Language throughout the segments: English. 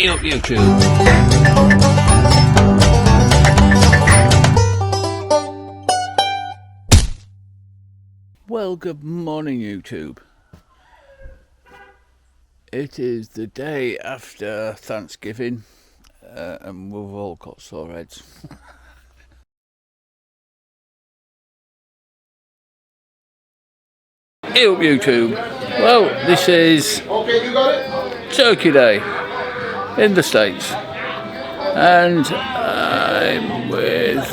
Hey up YouTube. Well, good morning YouTube. It is the day after Thanksgiving and we've all got sore heads. Hey up YouTube. Well, this is Turkey Day in the States and I'm with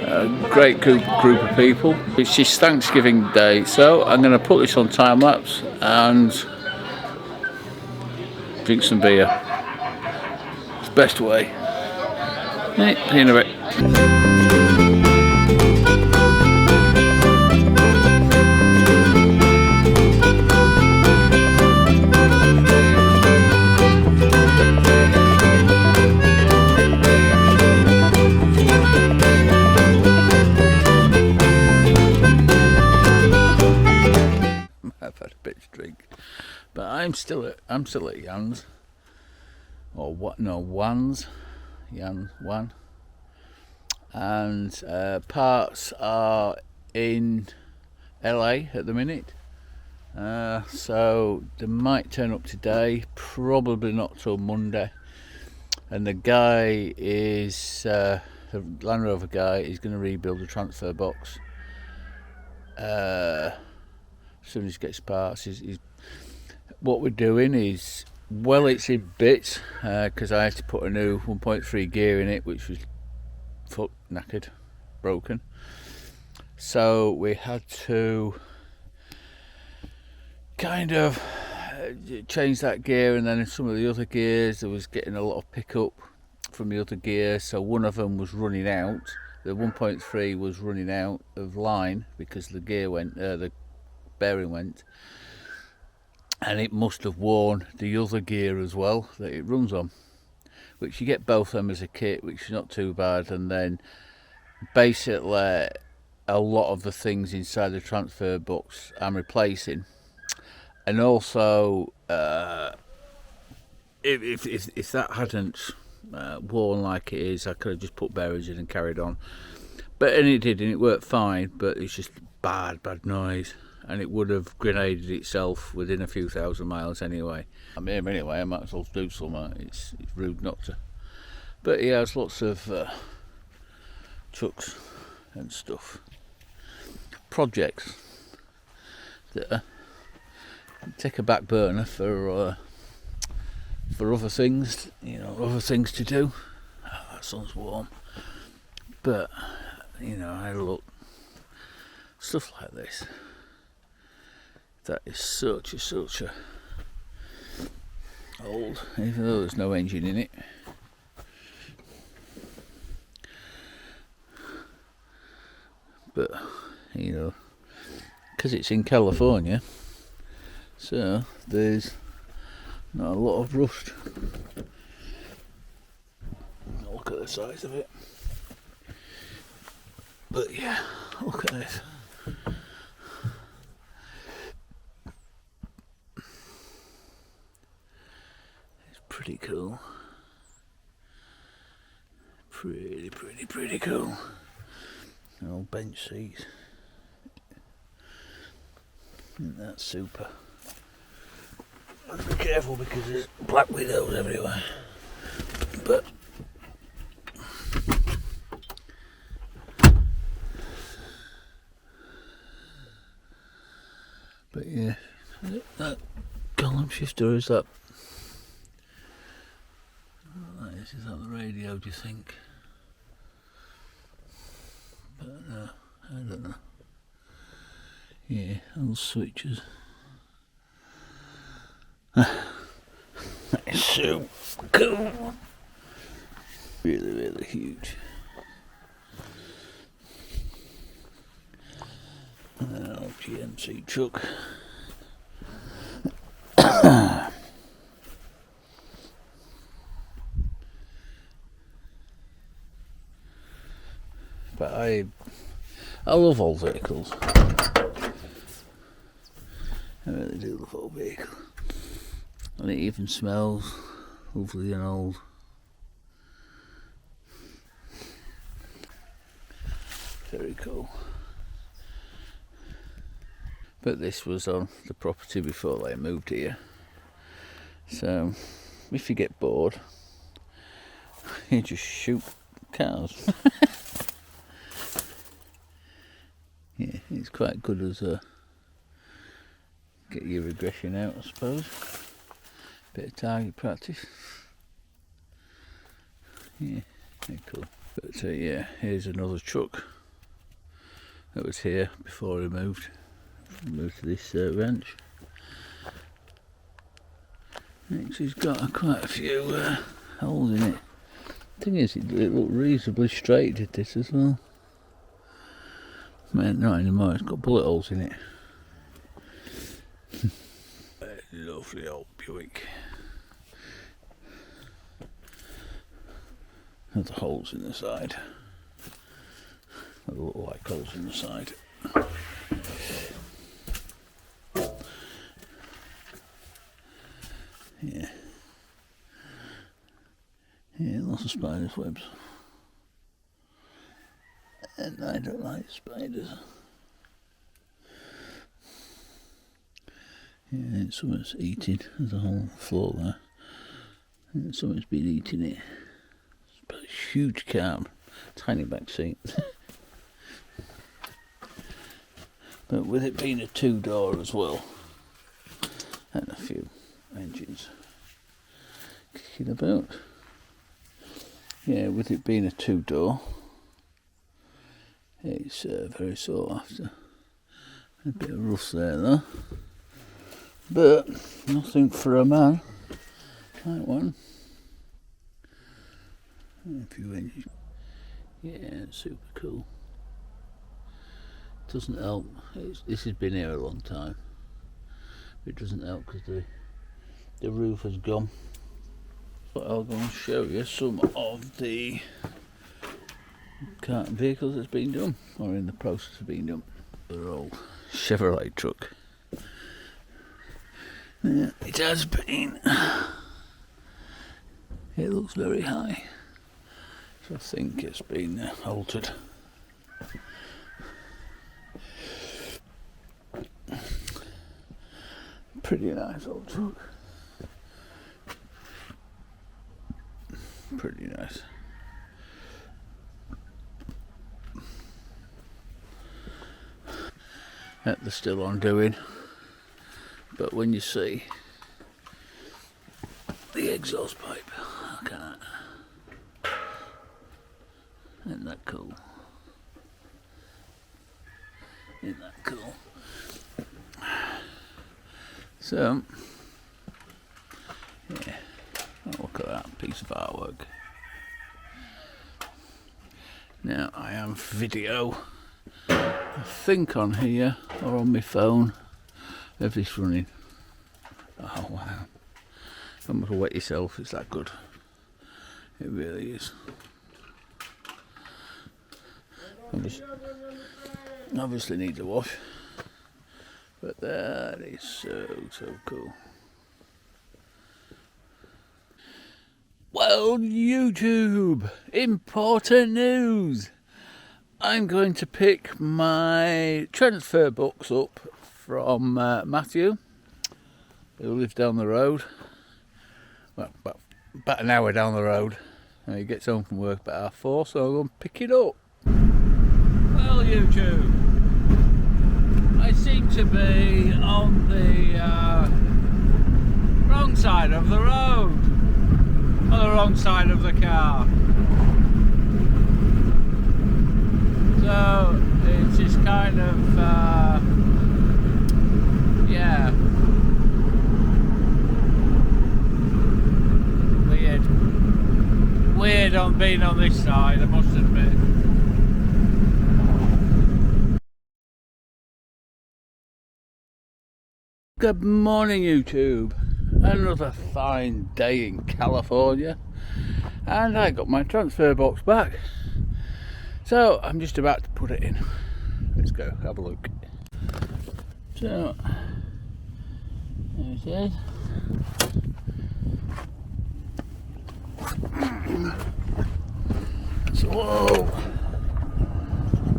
a great group of people. It's just Thanksgiving Day, so I'm going to put this on time lapse and drink some beer. It's the best way. See you in a bit. I've had a bit to drink, but I'm still at Jan's, or what? No, Juan's, Juan, and parts are in LA at the minute. So they might turn up today, probably not till Monday. And the guy is the Land Rover guy is going to rebuild the transfer box. As soon as he gets parts, what we're doing is, well, it's in bits because I had to put a new 1.3 gear in it, which was knackered, broken. So we had to kind of change that gear, and then in some of the other gears there was getting a lot of pickup from the other gear, so one of them was running out. The 1.3 was running out of line because the gear went, the bearing went, and it must have worn the other gear as well that it runs on, which you get both of them as a kit, which is not too bad. And then basically a lot of the things inside the transfer box I'm replacing, and also if that hadn't worn like it is, I could have just put bearings in and carried on, and it did, and it worked fine, but it's just bad noise, and it would have grenaded itself within a few thousand miles anyway. I'm here anyway, I might as well do something. It's rude not to. But he has lots of trucks and stuff, projects that take a back burner for other things, other things to do. Oh, that sun's warm, but I look, stuff like this. That is such a old, even though there's no engine in it. But because it's in California, so there's not a lot of rust. Look at the size of it. But yeah, look at this. Pretty cool. Pretty cool. Old bench seats. Isn't that super? Be careful because there's black widows everywhere. But yeah, that column shifter is that. Is that the radio, do you think? But no, I don't know. Yeah, all switches. That is so cool. Really huge. And an old GMC truck. But I love old vehicles. I really do love old vehicles. And it even smells lovely and old. Very cool. But this was on the property before they moved here. So if you get bored, you just shoot cows. Yeah, it's quite good as a get your aggression out, I suppose. Bit of target practice. Yeah, very cool. But yeah, here's another truck that was here before he moved to this ranch. He's got quite a few holes in it. Thing is, it looked reasonably straight, did this as well. Man, not anymore, it's got bullet holes in it. Lovely old Buick. There's the holes in the side. They look like holes in the side. Yeah. Yeah, lots of spiders' webs. And I don't like spiders. Yeah, something's eating. There's a whole floor there. And something's been eating it. It's a huge car, tiny back seat. But with it being a two-door as well, and a few engines kicking about. Yeah, with it being a two-door, it's very sought after. A bit of rust there though, but nothing for a man. Like one. A few engines. Yeah, super cool. Doesn't help. This has been here a long time. It doesn't help because the roof has gone. But I'll go and show you some of the cart vehicles that's been done, or in the process of being done. They're all Chevrolet truck. Yeah, it has been. It looks very high, so I think it's been altered. Pretty nice old truck. Pretty nice. That they're still on doing, but when you see the exhaust pipe, look at that. Isn't that cool? Isn't that cool? So, yeah, oh, look at that piece of artwork. Now I have video, I think on here or on my phone, of this running. Oh wow. I'm gonna wet yourself, it's that good. It really is. Obviously needs a wash. But that is so cool. Well, YouTube, important news. I'm going to pick my transfer box up from Matthew, who lives down the road. Well, about an hour down the road. He gets home from work about 4:30, so I'll go and pick it up. Well, YouTube, I seem to be on the wrong side of the road, on the wrong side of the car. So it's just kind of, yeah, weird on being on this side, I must admit. Good morning, YouTube. Another fine day in California, and I got my transfer box back, so I'm just about to put it in. Let's go have a look. So there it is. Whoa!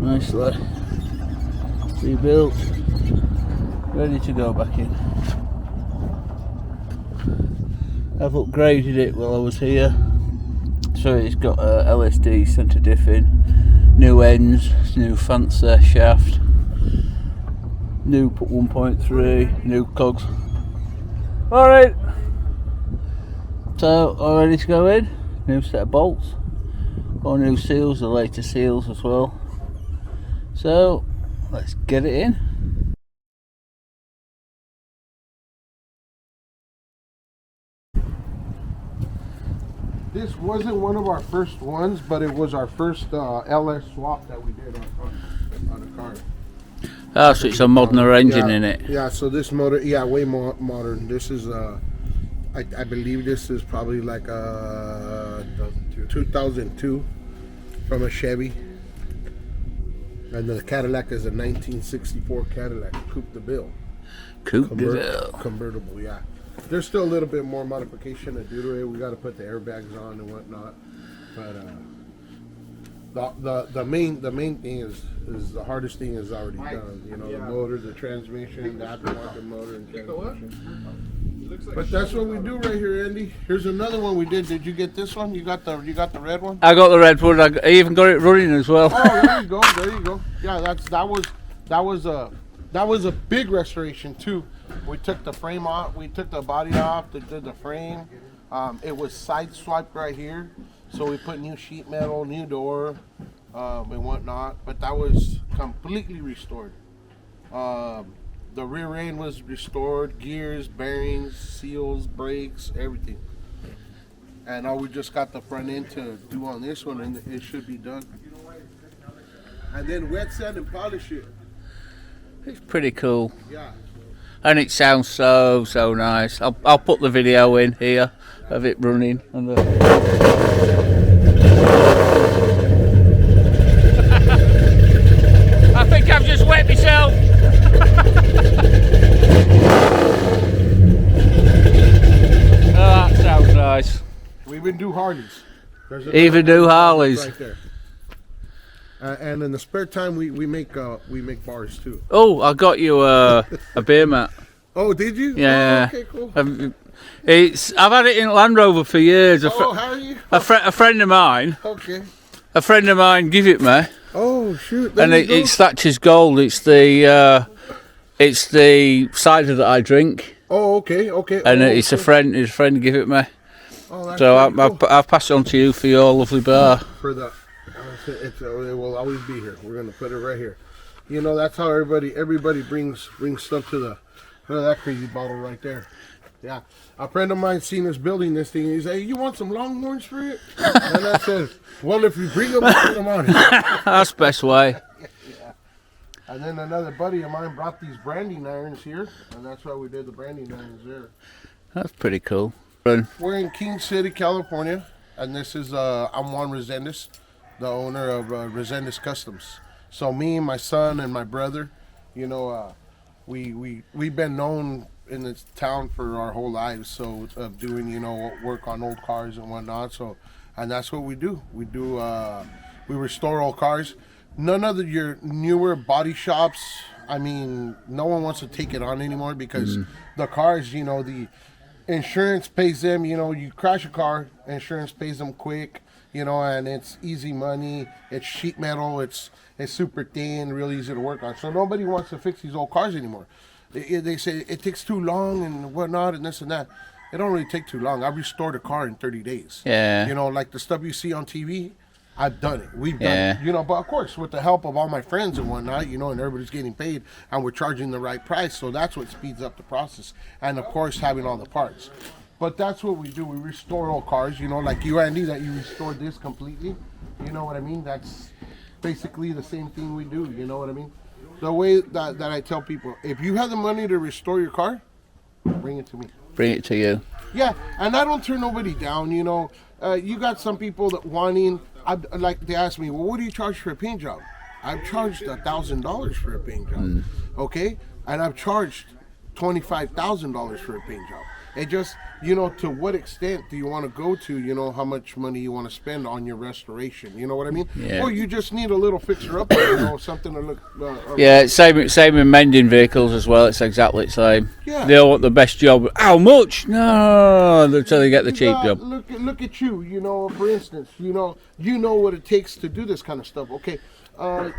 Nicely rebuilt, ready to go back in. I've upgraded it while I was here, so it's got a LSD centre diffing, new ends, new fancy shaft, new 1.3, new cogs. Alright, so all ready to go in. New set of bolts, got new seals, the latest seals as well. So let's get it in. This wasn't one of our first ones, but it was our first LS swap that we did on a car. Oh, so it's a moderner engine in it. Yeah, so this motor, way more modern. This is, I believe this is probably like a 2002 from a Chevy. And the Cadillac is a 1964 Cadillac, Coupe de Ville. Coupe de Ville. Convertible, yeah. There's still a little bit more modification to do to it. We got to put the airbags on and whatnot. But the main thing is the hardest thing is already done. You know, the motor, the transmission, the aftermarket motor and transmission. But that's what we do right here, Andy. Here's another one we did. Did you get this one? You got the red one? I got the red one. I even got it running as well. Oh, there you go. There you go. Yeah, that was a big restoration too. We took the frame off. We took the body off. Did the frame. It was side swiped right here, so we put new sheet metal, new door, and whatnot. But that was completely restored. The rear end was restored, gears, bearings, seals, brakes, everything. And now we just got the front end to do on this one, and it should be done. And then wet sand and polish it. It's pretty cool. Yeah. And it sounds so nice. I'll put the video in here of it running. And I think I've just wet myself. Oh, that sounds nice. We even do Harleys. Even do Harleys. Right there. And in the spare time, we make bars too. Oh, I got you a beer mat. Oh, did you? Yeah. Oh, okay, cool. I've had it in Land Rover for years. How are you? A friend of mine. Okay. A friend of mine give it me. Oh shoot! And it's Thatcher's Gold. It's the cider that I drink. Oh, okay. And it's a friend. His friend give it me. Oh, that's so cool. I'll pass it on to you for your lovely bar. For the, it will always be here. We're gonna put it right here. You know, that's how everybody brings stuff to the. Look at that crazy bottle right there. Yeah. A friend of mine seen us building this thing. He said, "Hey, you want some Longhorns for it?" And I said, "Well, if you bring them, I'll put them on it." That's the best way. Yeah. And then another buddy of mine brought these branding irons here, and that's why we did the branding irons there. That's pretty cool. We're in King City, California, and this is I'm Juan Resendez, the owner of Resendez Customs. So me and my son and my brother, you know, we've been known in this town for our whole lives, so of doing, you know, work on old cars and whatnot. So, and that's what we do. We restore old cars. None of your newer body shops, I mean, no one wants to take it on anymore because the cars, you know, the insurance pays them. You know, you crash a car, insurance pays them quick. You know, and it's easy money. It's sheet metal. It's super thin, really easy to work on. So nobody wants to fix these old cars anymore. They say it takes too long and whatnot and this and that. It don't really take too long. I've restored a car in 30 days. Yeah. You know, like the stuff you see on TV, I've done it. We've done it. You know, but of course, with the help of all my friends and whatnot, you know, and everybody's getting paid and we're charging the right price. So that's what speeds up the process. And of course, having all the parts. But that's what we do. We restore old cars, you know, like you, Andy, that you restored this completely. You know what I mean? That's basically the same thing we do. You know what I mean? The way that I tell people, if you have the money to restore your car, bring it to me. Bring it to you. Yeah, and I don't turn nobody down, you know. You got some people that wanting, like they ask me, well, what do you charge for a paint job? I've charged $1,000 for a paint job, okay? And I've charged $25,000 for a paint job. It just, you know, to what extent do you want to go to, you know, how much money you want to spend on your restoration, you know what I mean? Yeah. Or you just need a little fixer up, you know, something to look. Yeah, same in mending vehicles as well. It's exactly the same. Yeah. They all want the best job. How much? No, until they get the cheap job. Look at you, you know, for instance, you know what it takes to do this kind of stuff. Okay,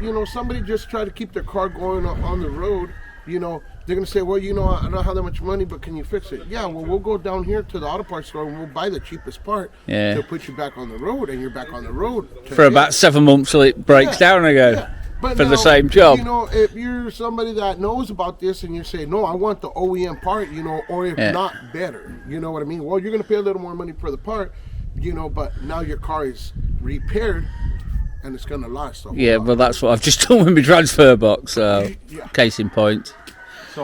you know, somebody just try to keep their car going on the road, you know, they're going to say, well, you know, I don't have that much money, but can you fix it? Yeah, well, we'll go down here to the auto parts store and we'll buy the cheapest part to put you back on the road, and you're back on the road. For about 7 months till it breaks down again. Yeah. But for now, the same job. You know, if you're somebody that knows about this and you say, no, I want the OEM part, you know, or if not better, you know what I mean? Well, you're going to pay a little more money for the part, you know, but now your car is repaired and it's going to last a whole lot. Well, that's what I've just done with my transfer box, so case in point.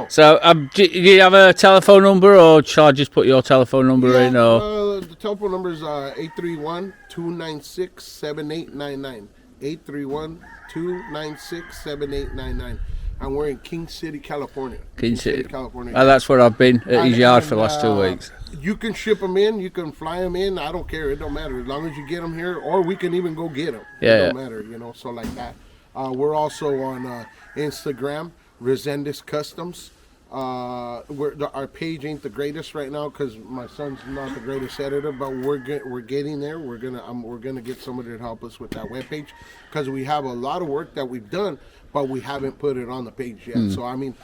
So, do you have a telephone number, or shall I just put your telephone number in? Or the telephone number is 831-296-7899. 831-296-7899. And we're in King City, California. King City, California. That's where I've been at his yard for the last 2 weeks. You can ship them in, you can fly them in. I don't care. It don't matter as long as you get them here, or we can even go get them. It don't matter, you know. So like that. We're also on Instagram, Resendez Customs. Our page ain't the greatest right now because my son's not the greatest editor, but we're getting there. We're gonna get somebody to help us with that webpage because we have a lot of work that we've done, but we haven't put it on the page yet. So I mean,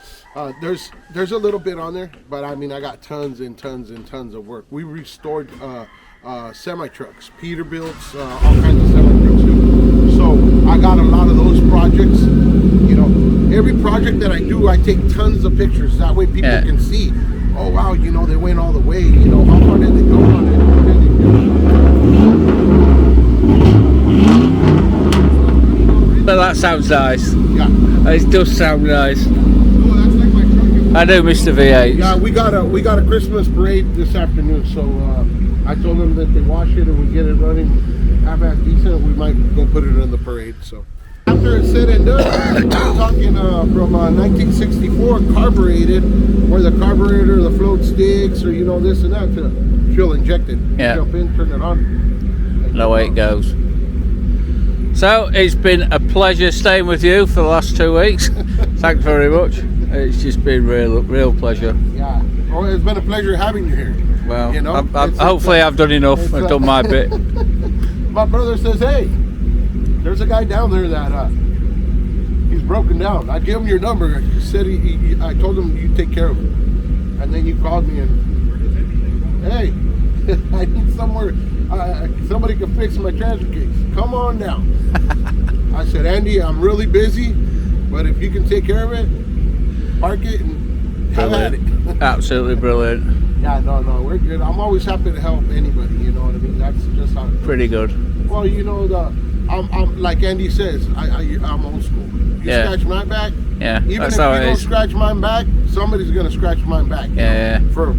there's a little bit on there, but I mean, I got tons and tons and tons of work. We restored semi trucks, Peterbilts, all kinds of semi trucks too. So I got a lot of those projects. You know, every project that I do, I take tons of pictures. That way people can see, oh wow, you know, they went all the way. You know, how far did they go on it? But that sounds nice. Yeah. It does sound nice. Oh, that's like my truck. I do, Mr. V8. Yeah, we got a Christmas parade this afternoon, so I told them that they wash it and we get it running half-ass decent. We might go put it in the parade. So after it's said and done, I'm talking from 1964 carbureted, where the carburetor, the float sticks, or you know this and that, to fuel injected. Yeah. Jump in, turn it on. And away it goes. So it's been a pleasure staying with you for the last 2 weeks. Thanks very much. It's just been real pleasure. Yeah. Oh, it's been a pleasure having you here. Well, you know, hopefully I've done enough. I've done my bit. My brother says, hey, there's a guy down there that he's broken down. I gave him your number. He said I told him you take care of him. And then you called me and, hey, I need somewhere, somebody can fix my transfer case. Come on down. I said, Andy, I'm really busy, but if you can take care of it, park it and have at it. Absolutely brilliant. Yeah, no, we're good. I'm always happy to help anybody, you know what I mean? That's just how it goes. Pretty good. Well, you know, I'm like Andy says, I'm old school. You scratch my back, even if you don't scratch my back, somebody's going to scratch my back. Yeah. For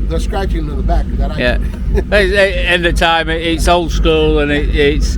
the scratching in the back that I do. End of time, it's old school and it's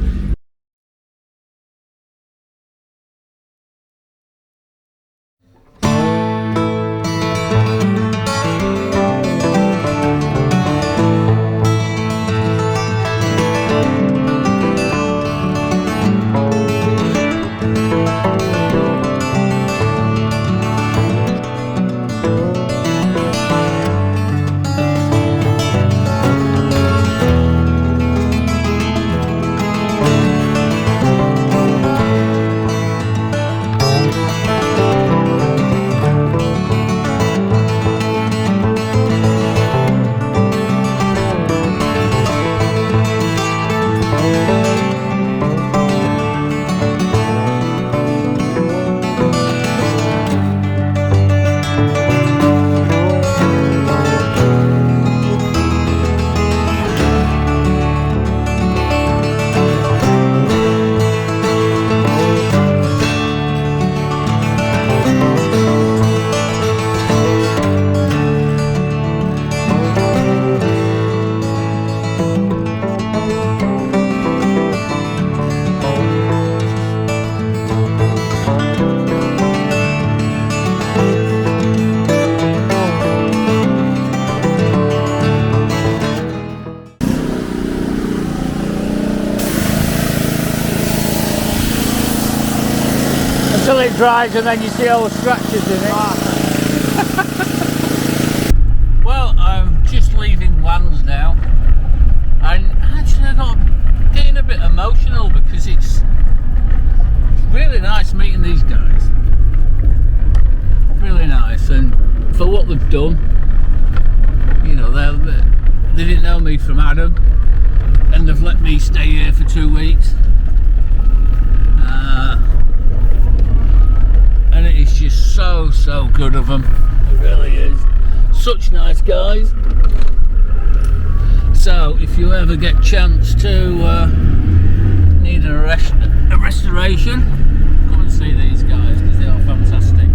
dries and then you see all the scratches in it. Well, I'm just leaving Juan's now, and actually I'm getting a bit emotional because it's really nice meeting these guys. Really nice, and for what they've done, you know, they didn't know me from Adam, and they've let me stay here for 2 weeks. And it is just so good of them. It really is. Such nice guys. So if you ever get chance to need a restoration, come and see these guys because they are fantastic.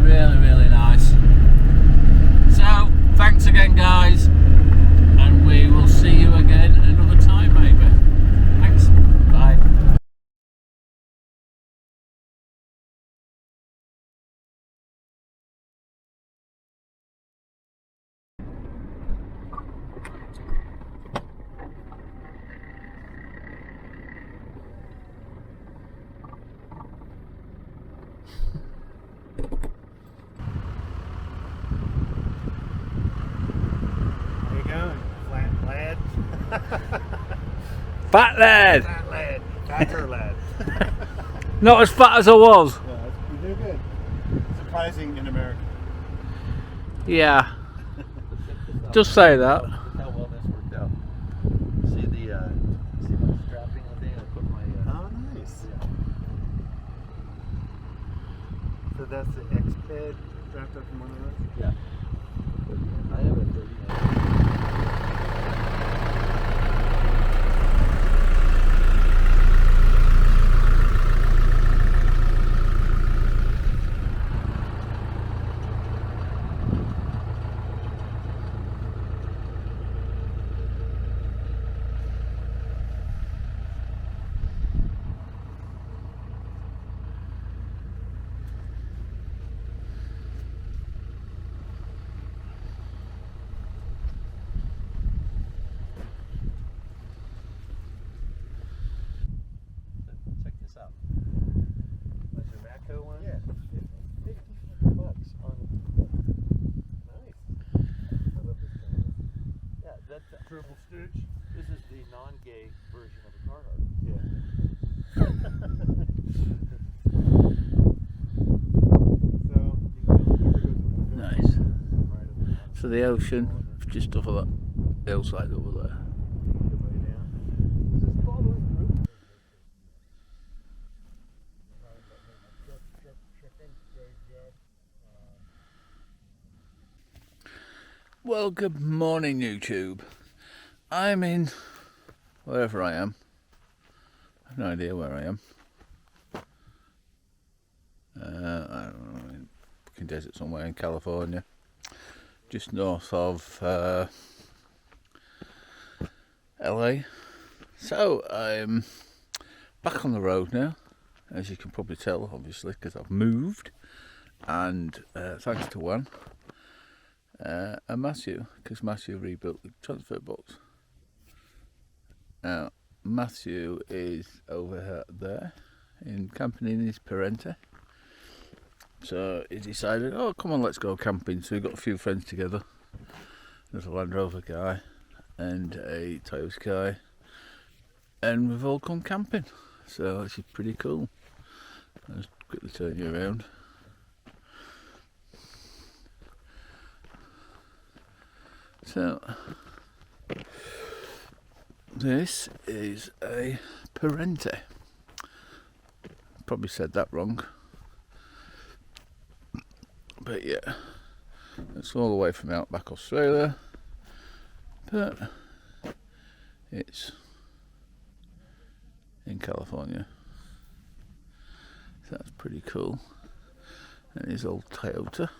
Really nice. So thanks again, guys, and we will see you again another time maybe. Thanks. Bye. How you going, flat lad? Fat lad! Fat lad. Fatter lad. Not as fat as I was. Yeah, you do good. Surprising in America. Yeah. Just say that. How well this worked out. See my strapping thing? I put my. Oh, nice. Yeah. So that's the X-Ped wrapped up in one of those? Yeah. I have a 39. Check this out. That's your Matco one? Yeah. $50 on. Nice. I love this kind of. Yeah, that's Triple stitch? this is the non-gay version of a Carhartt. Yeah. So, you go, whoever goes with the Nice. right of the So the ocean, just off of that hillside over there. good way down. Does this go all the way through? Well, good morning, YouTube. I'm in wherever I am. I have no idea where I am. I don't know, in fucking desert somewhere in California, just north of LA. So I'm back on the road now, as you can probably tell, obviously, because I've moved, and thanks to Juan and Matthew, because Matthew rebuilt the transfer box. Now Matthew is over there in camping in his Parente. So he decided, oh come on, let's go camping. So we got a few friends together. There's a Land Rover guy and a Toyota guy, and we've all come camping. So it's pretty cool. I'll just quickly turn you around. So this is a Parente. Probably said that wrong. But yeah, it's all the way from outback Australia, but it's in California. So that's pretty cool. And his old Toyota.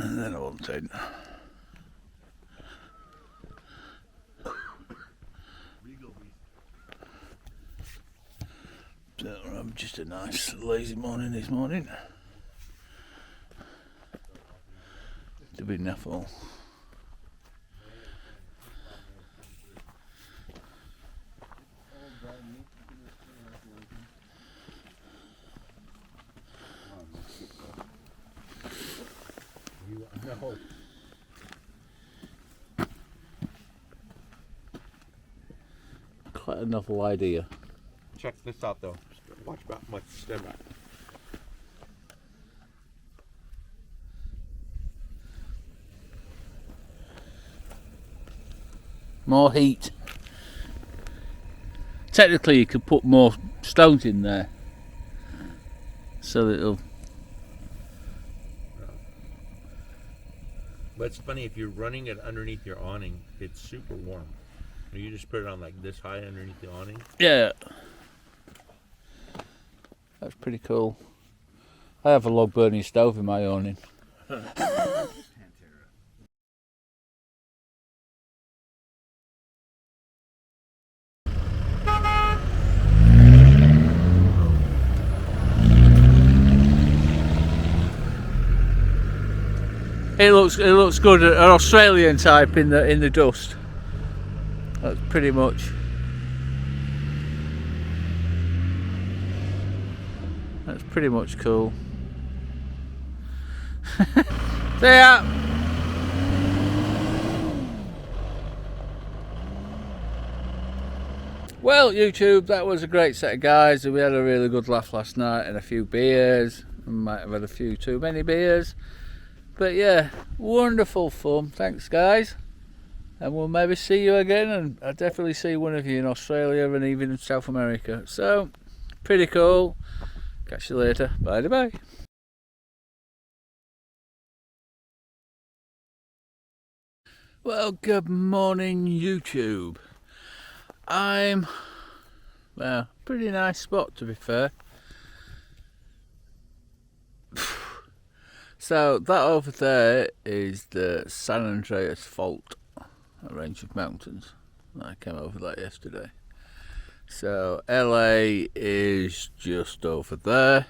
And then I won't say. So just a nice lazy morning this morning. To be naffle. quite a novel idea. Check this out though. Watch back. Stand back. More heat. Technically, you could put more stones in there, so that it'll. But it's funny, if you're running it underneath your awning, it's super warm. You just put it on like this high underneath the awning. Yeah, that's pretty cool. I have a log burning stove in my awning. It looks good. An Australian type in the dust. That's pretty much. That's pretty much cool. See ya. Well, YouTube, that was a great set of guys. We had a really good laugh last night and a few beers. We might have had a few too many beers. But yeah, wonderful fun. Thanks, guys. And we'll maybe see you again. And I'll definitely see one of you in Australia and even in South America. So, pretty cool. Catch you later. Bye-bye. Well, good morning, YouTube. Well, pretty nice spot to be fair. So that over there is the San Andreas Fault, a range of mountains. I came over that yesterday. So LA is just over there,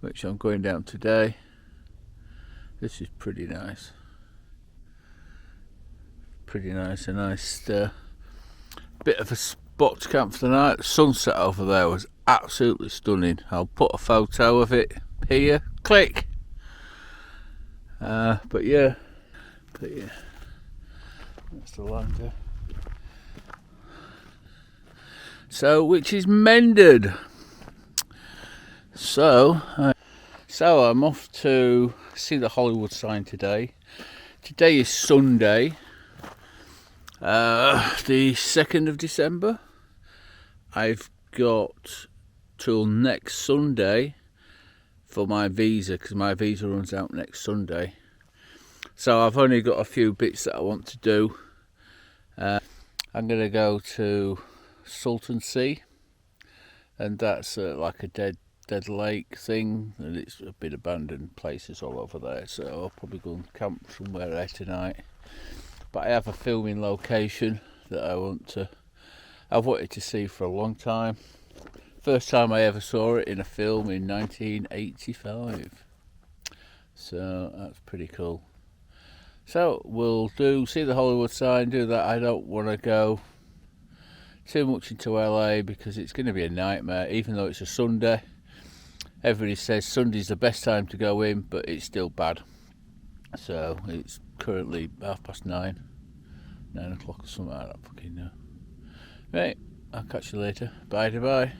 which I'm going down today. This is pretty nice. Pretty nice, a nice bit of a spot to camp for the night. The sunset over there was absolutely stunning. I'll put a photo of it here. Click. But yeah, that's the lander. So, which is mended. So I'm off to see the Hollywood sign today. Today is Sunday, the 2nd of December. I've got till next Sunday for my visa, because my visa runs out next Sunday. So I've only got a few bits that I want to do. I'm going to go to Salton Sea, and that's like a dead lake thing, and it's a bit abandoned places all over there, so I'll probably go and camp somewhere there tonight. But I have a filming location that I've wanted to see for a long time. First time I ever saw it in a film in 1985, so that's pretty cool. So we'll see the Hollywood sign, do that. I don't want to go too much into LA because it's going to be a nightmare, even though it's a Sunday. Everybody says Sunday's the best time to go in, but it's still bad. So it's currently 9:30, 9 o'clock or something. I don't fucking know. Right, I'll catch you later. Bye.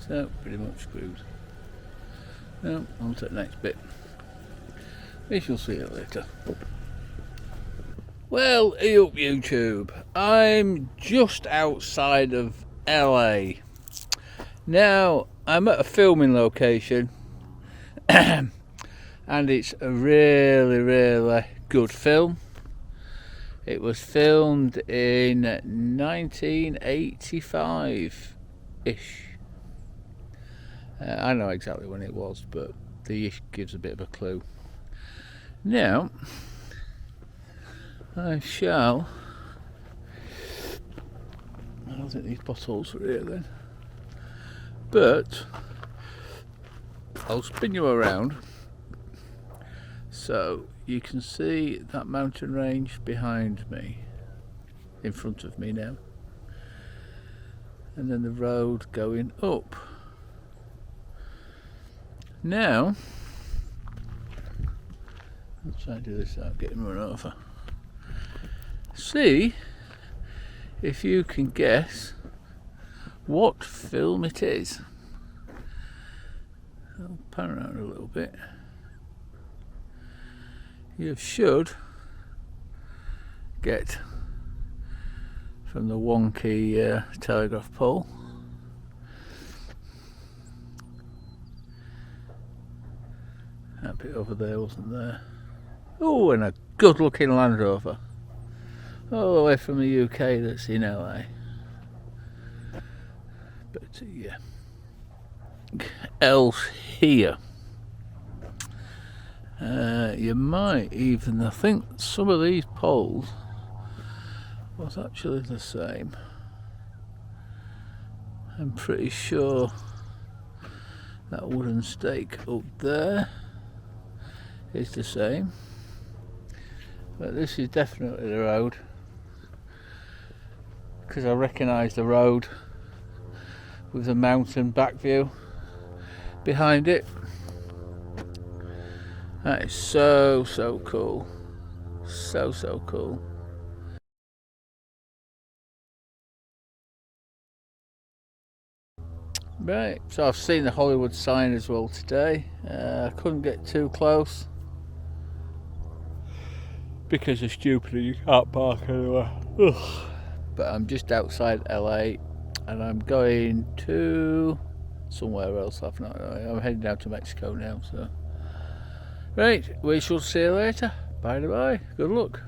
So pretty much screwed. Now on to the next bit. We shall see you later. Well, hey up YouTube. I'm just outside of LA. Now I'm at a filming location and it's a really good film. It was filmed in 1985-ish. I know exactly when it was, but the ish gives a bit of a clue. Now, I don't think these bottles are here then, but I'll spin you around so you can see that mountain range behind me, in front of me now, and then the road going up. Now, I'm trying to do this without getting run over. See if you can guess what film it is. I'll pan around a little bit. You should get from the wonky telegraph pole. That bit over there wasn't there. Oh, and a good looking Land Rover. All the way from the UK that's in LA. But yeah. Else here. You might even, I think some of these poles was actually the same. I'm pretty sure that wooden stake up there is the same, but this is definitely the road, because I recognise the road with the mountain back view behind it. That is so cool, so cool. Right, so I've seen the Hollywood sign as well today. I couldn't get too close because of stupidity, you can't park anywhere. Ugh. But I'm just outside LA and I'm going to somewhere else. I've not know. I'm heading down to Mexico now. So, right, we shall see you later. Bye bye. Good luck.